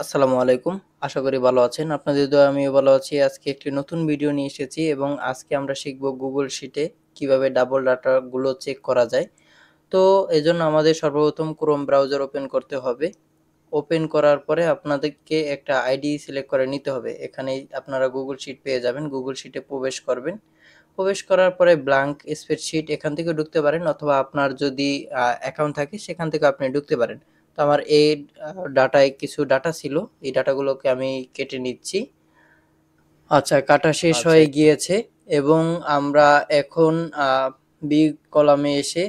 আসসালামু আলাইকুম। আশা করি ভালো আছেন। আপনাদের দোয়ায় আমিও ভালো আছি। আজকে একটি নতুন ভিডিও নিয়ে এসেছি এবং আজকে আমরা শিখব গুগল শিটে কিভাবে ডাবল ডাটাগুলো চেক করা যায়। তো এজন্য আমাদের সর্বপ্রথম ক্রোম ব্রাউজার ওপেন করতে হবে। ওপেন করার পরে আপনাদেরকে একটা আইডি সিলেক্ট করে নিতে হবে। এখানেই আপনারা গুগল শিট পেয়ে যাবেন। গুগল শিটে প্রবেশ করবেন। প্রবেশ করার পরে ব্ল্যাঙ্ক স্প্রেডশিট এখান থেকে ঢুকতে পারেন অথবা আপনার যদি অ্যাকাউন্ট থাকে সেখান থেকে আপনি ঢুকতে পারেন। তো আমার এই ডাটায় কিছু ডাটা ছিল, এই ডাটাগুলোকে আমি কেটে নিচ্ছি। আচ্ছা, কাটা শেষ হয়ে গিয়েছে এবং আমরা এখন বি কলামে এসে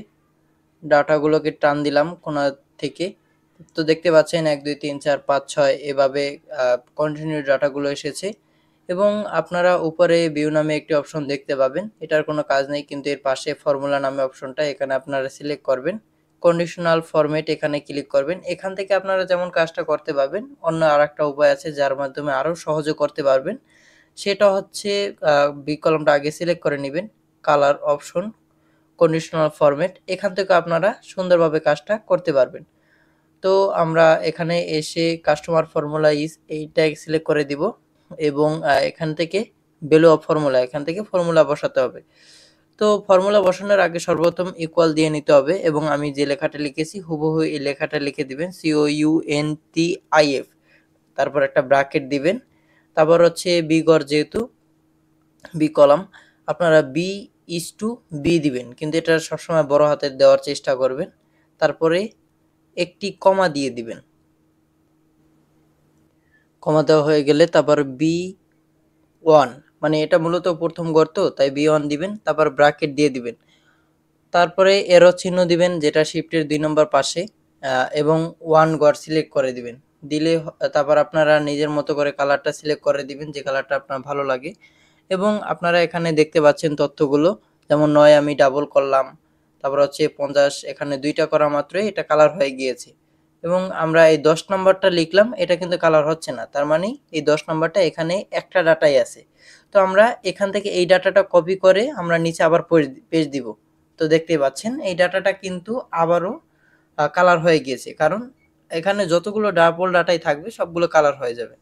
ডাটাগুলোকে টান দিলাম কোণা থেকে। তো দেখতে পাচ্ছেন 1 2 3 4 5 6 এভাবে কন্টিনিউ ডাটাগুলো এসেছে এবং আপনারা উপরে ভিউ নামে একটি অপশন দেখতে পাবেন। এটার কোনো কাজ নেই, কিন্তু এর পাশে ফর্মুলা নামে অপশনটা, এখানে আপনারা সিলেক্ট করবেন। কন্ডিশনাল ফরম্যাট এখানে ক্লিক করবেন। এখান থেকে আপনারা যেমন কাজটা করতে পারবেন, অন্য আরেকটা উপায় আছে যার মাধ্যমে আরও সহজে করতে পারবেন। সেটা হচ্ছে বি কলামটা আগে সিলেক্ট করে নেবেন, কালার অপশন, কন্ডিশনাল ফরম্যাট, এখান থেকে আপনারা সুন্দরভাবে কাজটা করতে পারবেন। তো আমরা এখানে এসে কাস্টমার ফর্মুলা ইজ এইটা সিলেক্ট করে দিব এবং এখান থেকে ভ্যালু অফ ফর্মুলা, এখান থেকে ফর্মুলা বসাতে হবে। তো ফর্মুলা বসানোর আগে সর্বপ্রথম ইকুয়াল দিয়ে নিতে হবে এবং আমি যে লেখাটা লিখেছি হুবহু এই লেখাটা লিখে দিবেন, COUNTIF, তারপর একটা ব্র্যাকেট দিবেন। তারপর হচ্ছে বি ঘর, যেহেতু বি কলাম, আপনারা বি ইজ টু বি দিবেন, কিন্তু এটা সবসময় বড় হাতের দেওয়ার চেষ্টা করবেন। তারপরে একটি কমা দিয়ে দিবেন। কমা দেওয়া হয়ে গেলে তারপর B1, মানে এটা মূলত প্রথম ঘর, তো তাই B1 দিবেন, তারপর ব্র্যাকেট দিয়ে দিবেন। তারপরে এরো চিহ্ন দিবেন যেটা শিফটের 2 নম্বর পাশে, এবং 1 ঘর সিলেক্ট করে দিবেন। দিলে তারপর আপনারা নিজের মতো করে কালারটা সিলেক্ট করে দিবেন, যে কালারটা আপনার ভালো লাগে। এবং আপনারা এখানে দেখতে পাচ্ছেন তথ্যগুলো, যেমন 9 আমি ডাবল করলাম, তারপর হচ্ছে 50, এখানে 2টা করা মাত্রই এটা কালার হয়ে গিয়েছে। এবং আমরা এই 10 নাম্বারটা লিখলাম, এটা কিন্তু কালার হচ্ছে না, তার মানে এই 10 নাম্বারটা এখানে একটা ডাটাই আছে। তো আমরা এখান থেকে এই ডাটাটা কপি করে আমরা নিচে আবার পেজ দিব। তো দেখতেই পাচ্ছেন এই ডাটাটা কিন্তু আবারও কালার হয়ে গিয়েছে, কারণ এখানে যতগুলো ডাবল ডাটাই থাকবে সবগুলো কালার হয়ে যাবে।